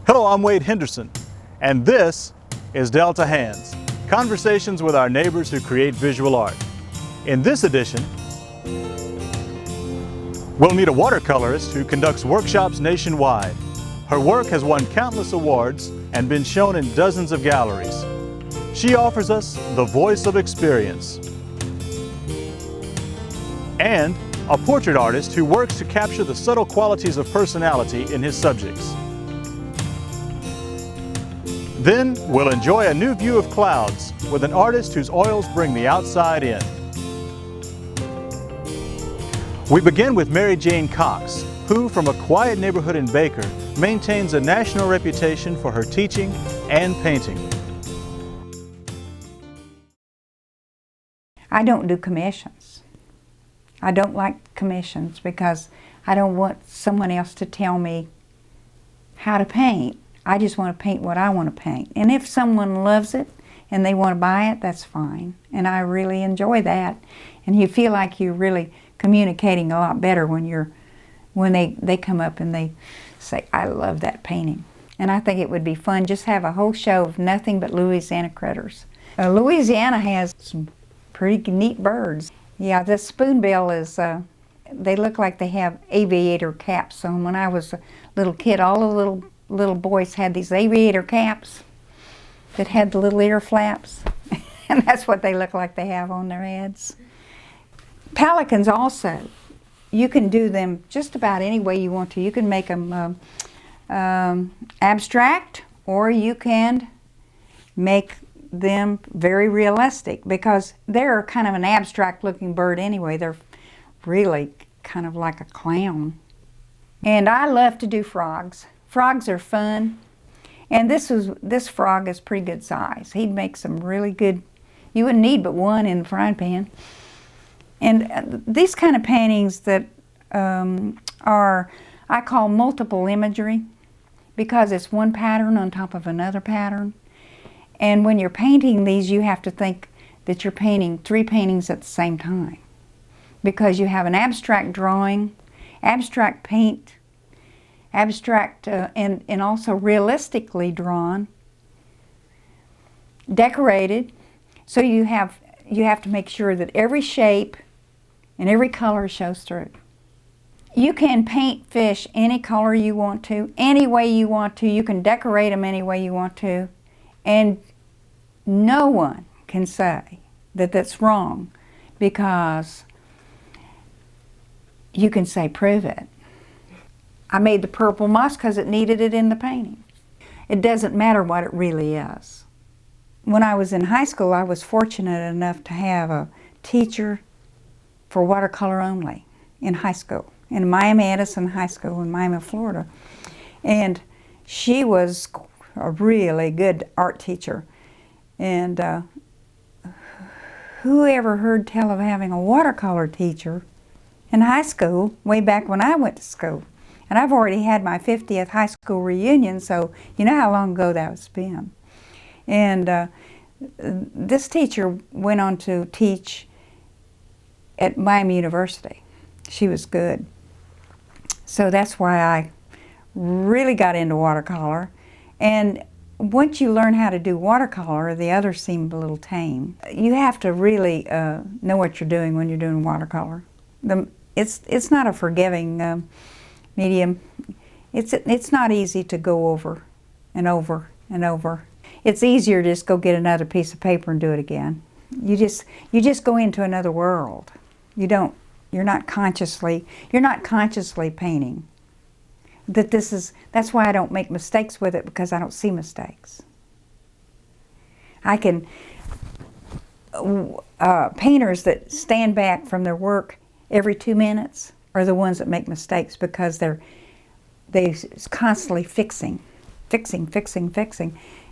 Hello, I'm Wade Henderson, and this is Delta Hands, conversations with our neighbors who create visual art. In this edition, we'll meet a watercolorist who conducts workshops nationwide. Her work has won countless awards and been shown in dozens of galleries. She offers us the voice of experience. And a portrait artist who works to capture the subtle qualities of personality in his subjects. Then we'll enjoy a new view of clouds with an artist whose oils bring the outside in. We begin with Jane Cox, who, from a quiet neighborhood in Baker, maintains a national reputation for her teaching and painting. I don't do commissions. I don't like commissions because I don't want someone else to tell me how to paint. I just want to paint what I want to paint. And if someone loves it and they want to buy it, that's fine. And I really enjoy that. And you feel like you're really communicating a lot better when they come up and they say, I love that painting. And I think it would be fun just have a whole show of nothing but Louisiana critters. Louisiana has some pretty neat birds. Yeah, the spoonbill is, they look like they have aviator caps on. When I was a little kid, all the little boys had these aviator caps that had the little ear flaps. And that's what they look like they have on their heads. Pelicans also, you can do them just about any way you want to. You can make them abstract, or you can make them very realistic, because they're kind of an abstract looking bird anyway. They're really kind of like a clown. And I love to do frogs. Frogs are fun, and this frog is pretty good size. He'd make some really good, you wouldn't need but one in the frying pan. And these kind of paintings that are, I call multiple imagery, because it's one pattern on top of another pattern. And when you're painting these, you have to think that you're painting three paintings at the same time, because you have an abstract drawing, abstract paint, abstract and also realistically drawn, decorated. So you have to make sure that every shape and every color shows through. You can paint fish any color you want to, any way you want to. You can decorate them any way you want to. And no one can say that that's wrong, because you can say, prove it. I made the purple moss because it needed it in the painting. It doesn't matter what it really is. When I was in high school, I was fortunate enough to have a teacher for watercolor only in high school, in Miami-Edison High School in Miami, Florida. And she was a really good art teacher. And who ever heard tell of having a watercolor teacher in high school, way back when I went to school? And I've already had my 50th high school reunion, so you know how long ago that was been. And this teacher went on to teach at Miami University. She was good. So that's why I really got into watercolor. And once you learn how to do watercolor, the others seem a little tame. You have to really know what you're doing when you're doing watercolor. It's not a forgiving medium. It's not easy to go over and over and over. It's easier to just go get another piece of paper and do it again. You just go into another world. You're not consciously painting. That's why I don't make mistakes with it, because I don't see mistakes. I can, painters that stand back from their work every 2 minutes are the ones that make mistakes, because they constantly fixing.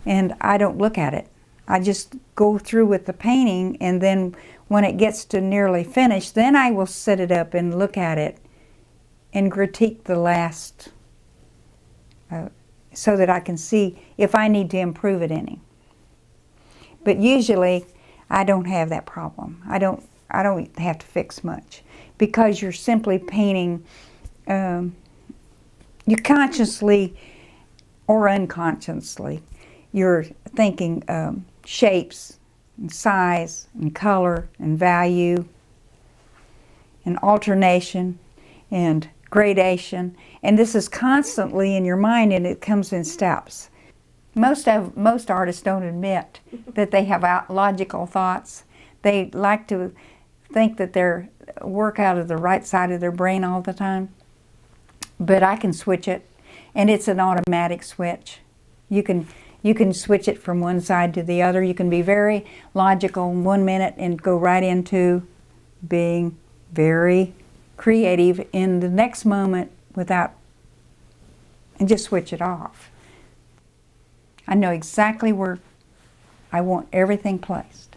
And I don't look at it. I just go through with the painting, and then when it gets to nearly finished, then I will set it up and look at it and critique the last, so that I can see if I need to improve it any. But usually I don't have that problem. I don't have to fix much, because you're simply painting, you're consciously or unconsciously. You're thinking shapes and size and color and value and alternation and gradation, and this is constantly in your mind, and it comes in steps. Most artists don't admit that they have logical thoughts. They like to think that they work out of the right side of their brain all the time, but I can switch it, and it's an automatic switch. You can switch it from one side to the other. You can be very logical in 1 minute and go right into being very creative in the next moment and just switch it off. I know exactly where I want everything placed,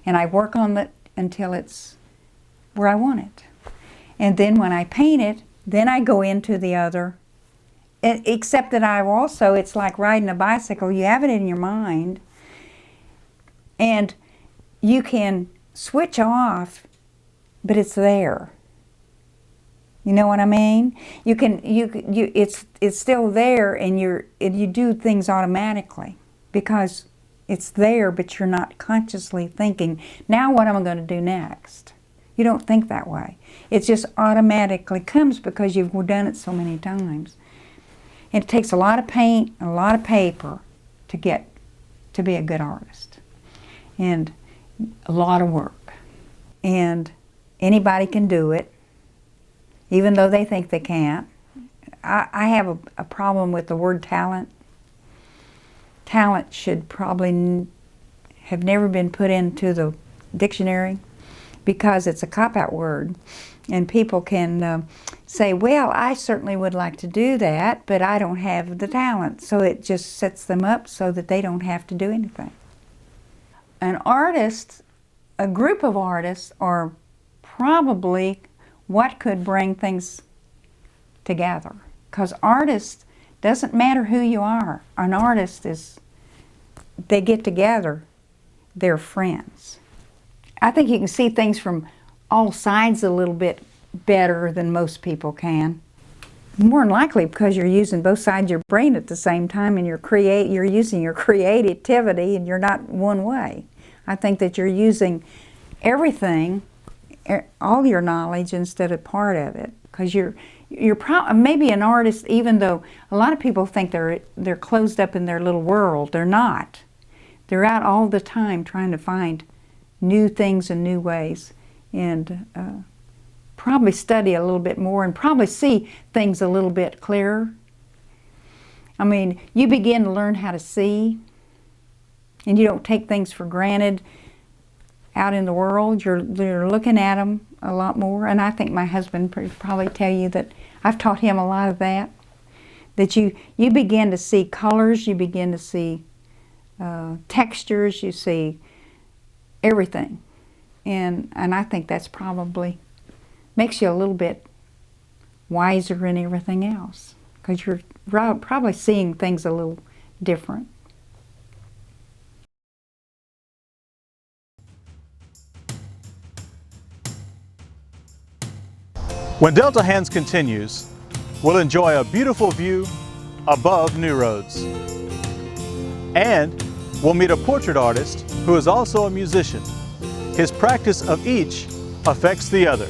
and I work on it until it's where I want it. And then when I paint it, then I go into the other, except that it's like riding a bicycle. You have it in your mind, and you can switch off, but it's there. You know what I mean? It's still there, and you do things automatically because it's there, but you're not consciously thinking, now what am I going to do next? You don't think that way. It just automatically comes because you've done it so many times. And it takes a lot of paint and a lot of paper to be a good artist, and a lot of work. And anybody can do it, even though they think they can't. I have a problem with the word talent. Talent should probably have never been put into the dictionary because it's a cop-out word. And people can say, well, I certainly would like to do that, but I don't have the talent. So it just sets them up so that they don't have to do anything. An artist, a group of artists, are probably what could bring things together. Because artists, doesn't matter who you are, an artist they get together, they're friends. I think you can see things from all sides a little bit better than most people can. More than likely because you're using both sides of your brain at the same time, and you're using your creativity, and you're not one way. I think that you're using everything, all your knowledge instead of part of it, because you're maybe an artist, even though a lot of people think they're closed up in their little world. They're not. They're out all the time trying to find new things and new ways, and probably study a little bit more and probably see things a little bit clearer. I mean, you begin to learn how to see, and you don't take things for granted out in the world. You're looking at them a lot more, and I think my husband probably tell you that I've taught him a lot of that. That you begin to see colors, you begin to see textures, you see everything, and I think that's probably makes you a little bit wiser in everything else, because you're probably seeing things a little different. When Delta Hands continues, we'll enjoy a beautiful view above New Roads. And we'll meet a portrait artist who is also a musician. His practice of each affects the other.